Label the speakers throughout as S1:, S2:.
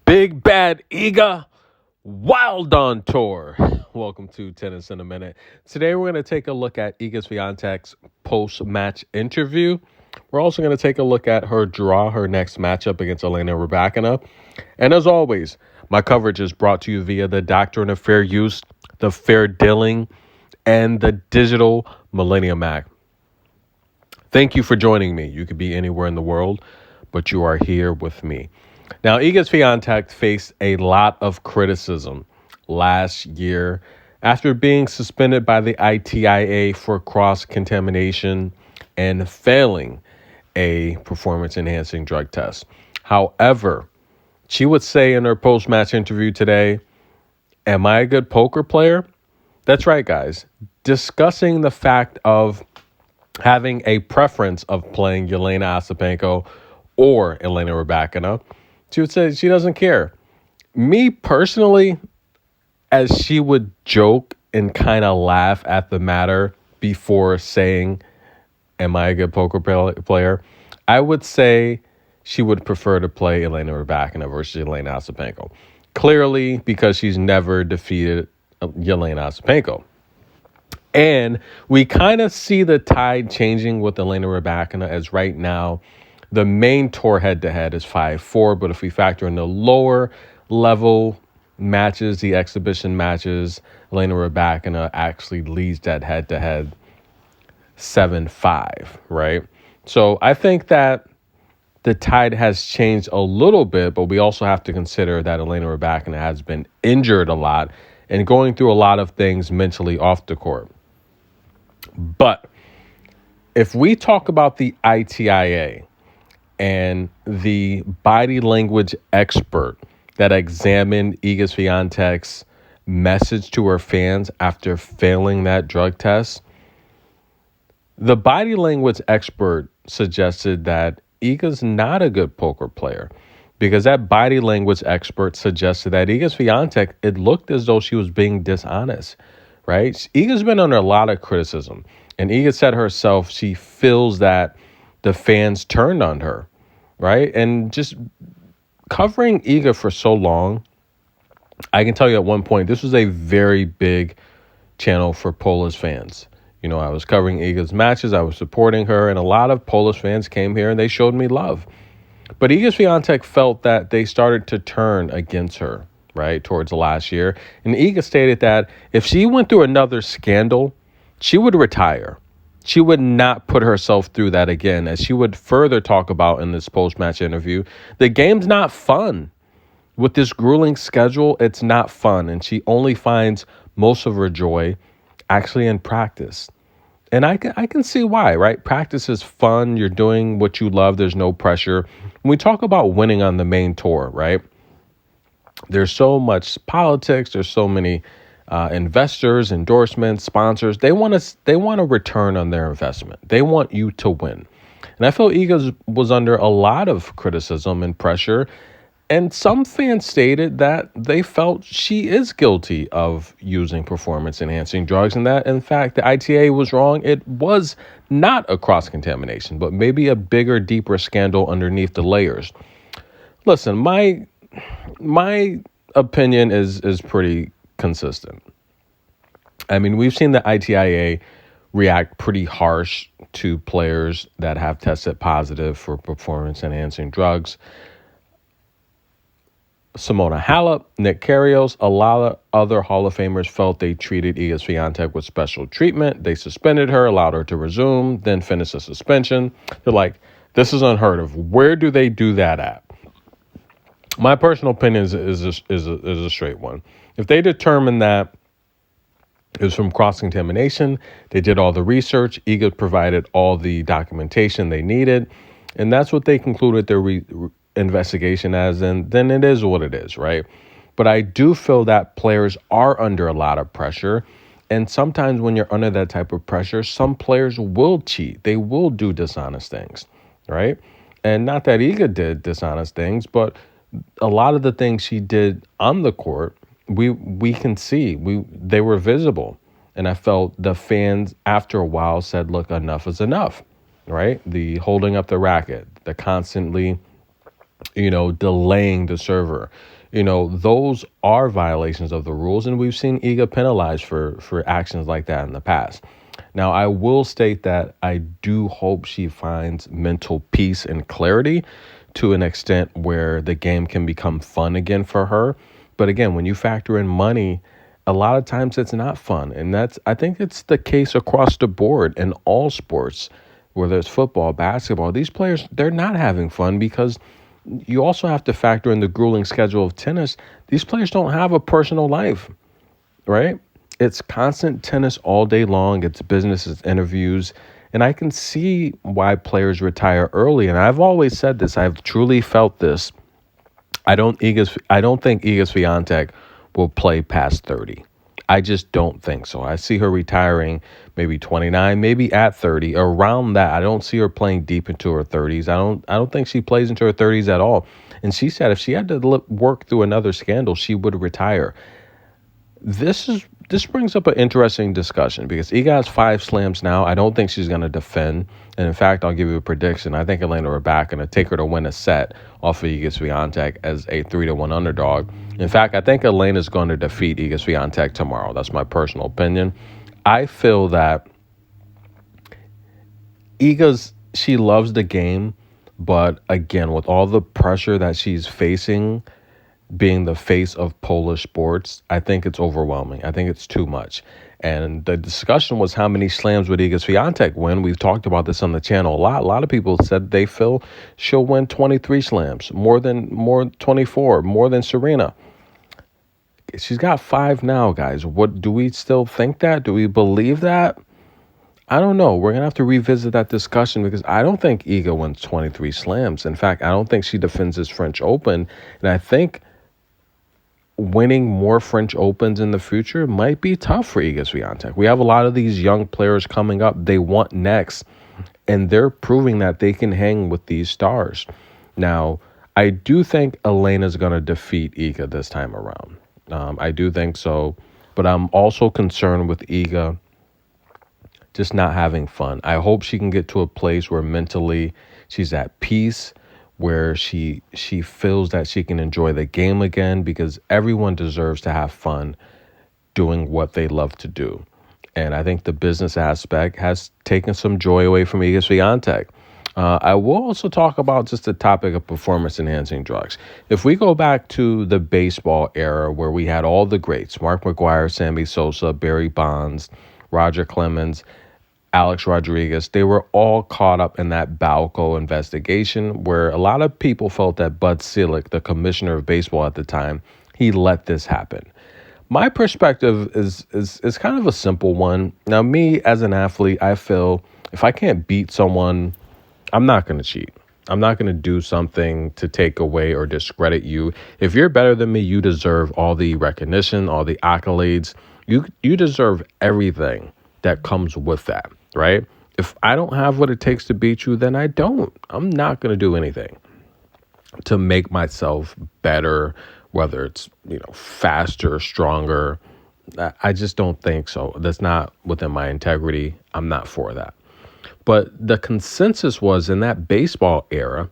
S1: Big Bad Iga Wild on Tour. Welcome to Tennis in a Minute. Today we're going to take a look at Iga Swiatek's post-match interview. We're also going to take a look at her next matchup against Elena Rybakina. And as always, my coverage is brought to you via the Doctrine of Fair Use, the Fair Dealing, and the Digital Millennium Act. Thank you for joining me. You could be anywhere in the world, but you are here with me. Now, Iga Swiatek faced a lot of criticism last year after being suspended by the ITIA for cross-contamination and failing a performance-enhancing drug test. However, she would say in her post-match interview today, "Am I a good poker player?" That's right, guys. Discussing the fact of having a preference of playing Yelena Ostapenko or Elena Rybakina, she would say she doesn't care. Me personally, as she would joke and kind of laugh at the matter before saying, "Am I a good poker player?" I would say she would prefer to play Elena Rybakina versus Elena Ostapenko. Clearly, because she's never defeated Yelena Ostapenko. And we kind of see the tide changing with Elena Rybakina, as right now the main tour head-to-head is 5-4. But if we factor in the lower level matches, the exhibition matches, Elena Rybakina actually leads that head-to-head 7-5, right? So I think that the tide has changed a little bit, but we also have to consider that Elena Rybakina has been injured a lot and going through a lot of things mentally off the court. But if we talk about the ITIA and the body language expert that examined Iga Swiatek's message to her fans after failing that drug test, the body language expert suggested that Iga's not a good poker player, because that body language expert suggested that Iga Swiatek, it looked as though she was being dishonest, right? Iga's been under a lot of criticism, and Iga said herself she feels that the fans turned on her, right? And just covering Iga for so long, I can tell you at one point, this was a very big channel for Polish fans. You know, I was covering Iga's matches, I was supporting her, and a lot of Polish fans came here and they showed me love. But Iga Swiatek felt that they started to turn against her, right, towards the last year. And Iga stated that if she went through another scandal, she would retire. She would not put herself through that again, as she would further talk about in this post-match interview. The game's not fun. With this grueling schedule, it's not fun. And she only finds most of her joy actually in practice. And I can see why, right? Practice is fun. You're doing what you love. There's no pressure. When we talk about winning on the main tour, right? There's so much politics. There's so many investors, endorsements, sponsors. They want a return on their investment. They want you to win. And I feel Iga was under a lot of criticism and pressure. And some fans stated that they felt she is guilty of using performance-enhancing drugs, and that, in fact, the ITA was wrong. It was not a cross-contamination, but maybe a bigger, deeper scandal underneath the layers. Listen, my opinion is pretty consistent. I mean, we've seen the ITIA react pretty harsh to players that have tested positive for performance-enhancing drugs. Simona Halep, Nick Kyrgios, a lot of other Hall of Famers felt they treated Iga Swiatek with special treatment. They suspended her, allowed her to resume, then finish the suspension. They're like, this is unheard of. Where do they do that at? My personal opinion is a straight one. If they determine that it was from cross-contamination, they did all the research, Iga provided all the documentation they needed, and that's what they concluded their investigation as, and then it is what it is, right? But I do feel that players are under a lot of pressure, and sometimes when you're under that type of pressure, some players will cheat. They will do dishonest things, right? And not that Iga did dishonest things, but a lot of the things she did on the court, we can see. They were visible. And I felt the fans after a while said, look, enough is enough, right? The holding up the racket, the constantly delaying the server. Those are violations of the rules, and we've seen Iga penalized for actions like that in the past. Now, I will state that I do hope she finds mental peace and clarity to an extent where the game can become fun again for her. But again, when you factor in money, a lot of times it's not fun. And I think it's the case across the board in all sports, whether it's football, basketball. These players, they're not having fun because you also have to factor in the grueling schedule of tennis. These players don't have a personal life, right? It's constant tennis all day long. It's business, it's interviews. And I can see why players retire early. And I've always said this. I've truly felt this. I don't think Iga Swiatek will play past 30. I just don't think so. I see her retiring maybe 29, maybe at 30, around that. I don't see her playing deep into her 30s. I don't think she plays into her 30s at all. And she said if she had to work through another scandal, she would retire. This brings up an interesting discussion because Iga has 5 slams now. I don't think she's going to defend. And in fact, I'll give you a prediction. I think Elena Rybak going to take her to win a set off of Iga Swiatek as a 3-1 underdog. In fact, I think Elena's going to defeat Iga Swiatek tomorrow. That's my personal opinion. I feel that she loves the game, but again, with all the pressure that she's facing, being the face of Polish sports, I think it's overwhelming. I think it's too much. And the discussion was how many slams would Iga Swiatek win? We've talked about this on the channel a lot. A lot of people said they feel she'll win 23 slams, more 24, more than Serena. She's got 5 now, guys. What do we still think that? Do we believe that? I don't know. We're going to have to revisit that discussion because I don't think Iga wins 23 slams. In fact, I don't think she defends this French Open. And I think winning more French Opens in the future might be tough for Iga Swiatek. We have a lot of these young players coming up. They want next, and they're proving that they can hang with these stars. Now, I do think Elena's going to defeat Iga this time around. I do think so, but I'm also concerned with Iga just not having fun. I hope she can get to a place where mentally she's at peace, where she feels that she can enjoy the game again, because everyone deserves to have fun doing what they love to do. And I think the business aspect has taken some joy away from Iga Swiatek. I will also talk about just the topic of performance-enhancing drugs. If we go back to the baseball era where we had all the greats, Mark McGwire, Sammy Sosa, Barry Bonds, Roger Clemens, Alex Rodriguez, they were all caught up in that Balco investigation where a lot of people felt that Bud Selig, the commissioner of baseball at the time, he let this happen. My perspective is kind of a simple one. Now, me as an athlete, I feel if I can't beat someone, I'm not going to cheat. I'm not going to do something to take away or discredit you. If you're better than me, you deserve all the recognition, all the accolades. You deserve everything that comes with that, right? If I don't have what it takes to beat you, then I don't. I'm not going to do anything to make myself better, whether it's, faster, stronger. I just don't think so. That's not within my integrity. I'm not for that. But the consensus was in that baseball era,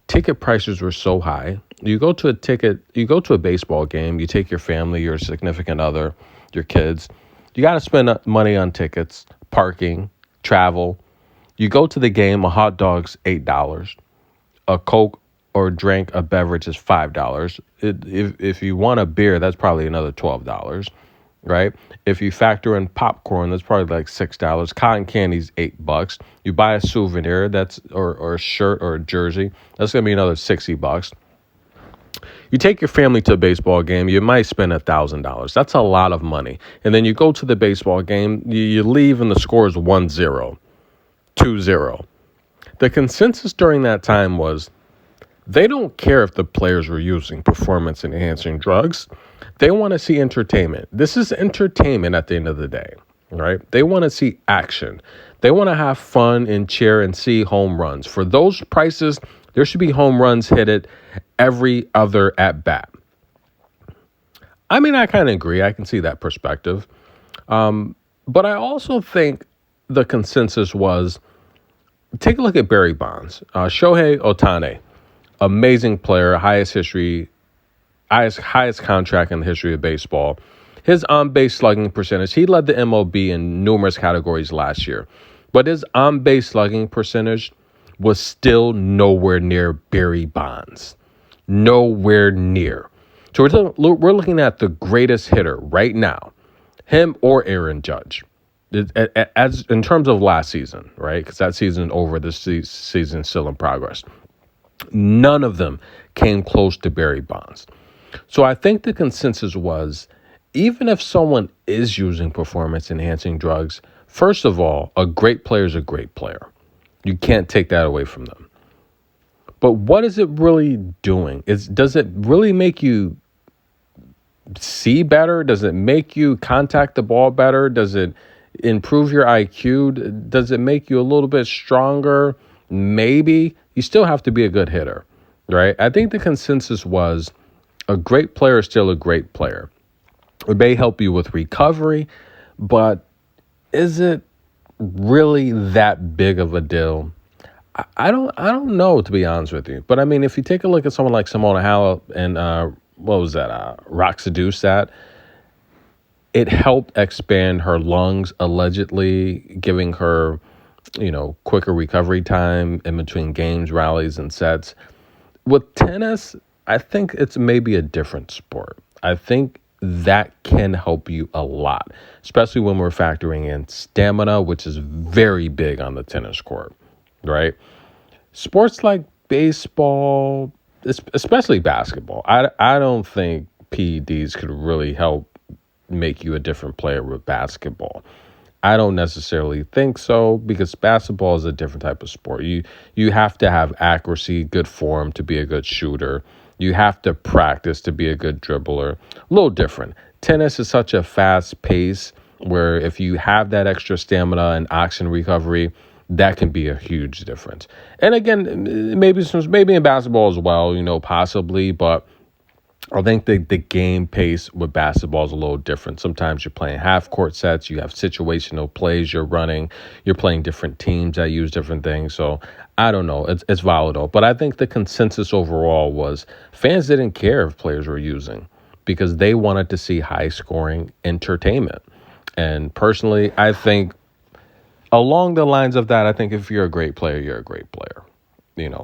S1: ticket prices were so high. You go to a baseball game, you take your family, your significant other, your kids. You got to spend money on tickets, parking, travel. You go to the game, a hot dog's $8. A Coke or drink, a beverage is $5. If you want a beer, that's probably another $12. Right? If you factor in popcorn, that's probably like $6. Cotton candy's $8. You buy a souvenir, or a shirt or a jersey, that's gonna be another $60. You take your family to a baseball game, you might spend $1,000. That's a lot of money. And then you go to the baseball game, you leave and the score is 1-0, 2-0. The consensus during that time was they don't care if the players were using performance-enhancing drugs. They want to see entertainment. This is entertainment at the end of the day, right? They want to see action. They want to have fun and cheer and see home runs. For those prices, there should be home runs hit at every other at bat. I mean, I kind of agree. I can see that perspective. But I also think the consensus was, take a look at Barry Bonds, Shohei Ohtani. Amazing player, highest contract in the history of baseball. His on-base slugging percentage, he led the MLB in numerous categories last year. But his on-base slugging percentage was still nowhere near Barry Bonds. Nowhere near. So we're looking at the greatest hitter right now, him or Aaron Judge, as in terms of last season, right? Because that season over, this season still in progress. None of them came close to Barry Bonds. So I think the consensus was, even if someone is using performance enhancing drugs, first of all, a great player is a great player. You can't take that away from them. But what is it really doing? Does it really make you see better? Does it make you contact the ball better? Does it improve your IQ? Does it make you a little bit stronger? Maybe. You still have to be a good hitter, right? I think the consensus was a great player is still a great player. It may help you with recovery, but is it really that big of a deal? I don't know, to be honest with you. But I mean, if you take a look at someone like Simona Halep and Roxadusat, it helped expand her lungs, allegedly giving her, quicker recovery time in between games, rallies, and sets. With tennis, I think it's maybe a different sport. I think that can help you a lot, especially when we're factoring in stamina, which is very big on the tennis court, right? Sports like baseball, especially basketball, I don't think PEDs could really help make you a different player with basketball. I don't necessarily think so, because basketball is a different type of sport. You have to have accuracy, good form to be a good shooter. You have to practice to be a good dribbler. A little different. Tennis is such a fast pace where if you have that extra stamina and oxygen recovery, that can be a huge difference. And again, maybe in basketball as well, possibly, but I think the game pace with basketball is a little different. Sometimes you're playing half court sets, you have situational plays you're running, you're playing different teams that use different things. So I don't know, it's volatile. But I think the consensus overall was fans didn't care if players were using, because they wanted to see high scoring entertainment. And personally, I think along the lines of that, I think if you're a great player, you're a great player.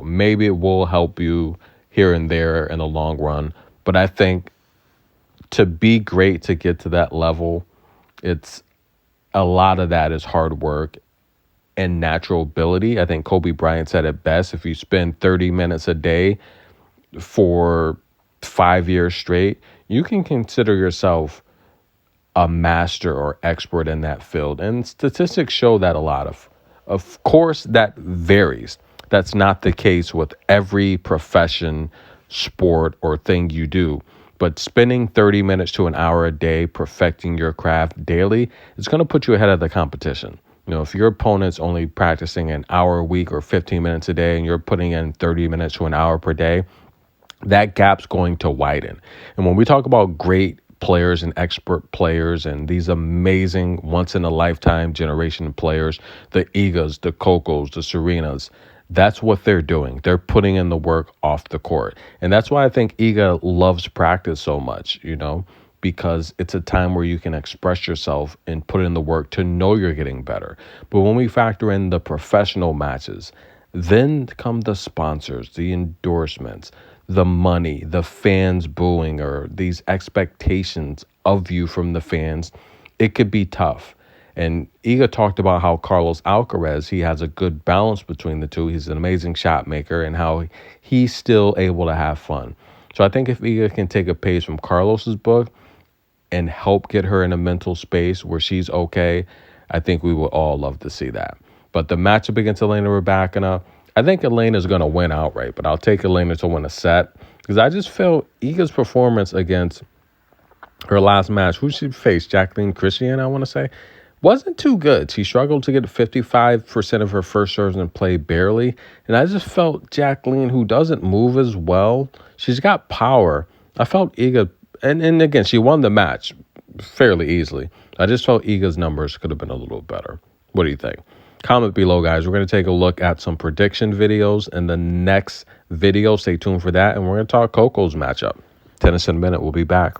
S1: Maybe it will help you here and there in the long run. But I think to be great, to get to that level, it's a lot of that is hard work and natural ability. I think Kobe Bryant said it best. If you spend 30 minutes a day for 5 years straight, you can consider yourself a master or expert in that field. And statistics show that a lot. Of course, that varies. That's not the case with every profession, sport, or thing you do. But spending 30 minutes to an hour a day perfecting your craft daily is going to put you ahead of the competition. If your opponent's only practicing an hour a week or 15 minutes a day and you're putting in 30 minutes to an hour per day, that gap's going to widen. And when we talk about great players and expert players and these amazing once-in-a-lifetime generation of players, the Igas, the Cocos, the Serenas, that's what they're doing. They're putting in the work off the court. And that's why I think Iga loves practice so much, because it's a time where you can express yourself and put in the work to know you're getting better. But when we factor in the professional matches, then come the sponsors, the endorsements, the money, the fans booing, or these expectations of you from the fans. It could be tough. And Iga talked about how Carlos Alcaraz, he has a good balance between the two. He's an amazing shot maker, and how he's still able to have fun. So I think if Iga can take a page from Carlos's book and help get her in a mental space where she's okay, I think we would all love to see that. But the matchup against Elena Rybakina, I think Elena's going to win outright, but I'll take Elena to win a set, because I just feel Iga's performance against her last match, who she faced, Jacqueline Christian, I want to say, wasn't too good. She struggled to get 55% of her first serves and play barely. And I just felt Jacqueline, who doesn't move as well, she's got power. I felt Iga, and again, she won the match fairly easily. I just felt Iga's numbers could have been a little better. What do you think? Comment below, guys. We're going to take a look at some prediction videos in the next video. Stay tuned for that. And we're going to talk Coco's matchup. Tennis in a minute. We'll be back.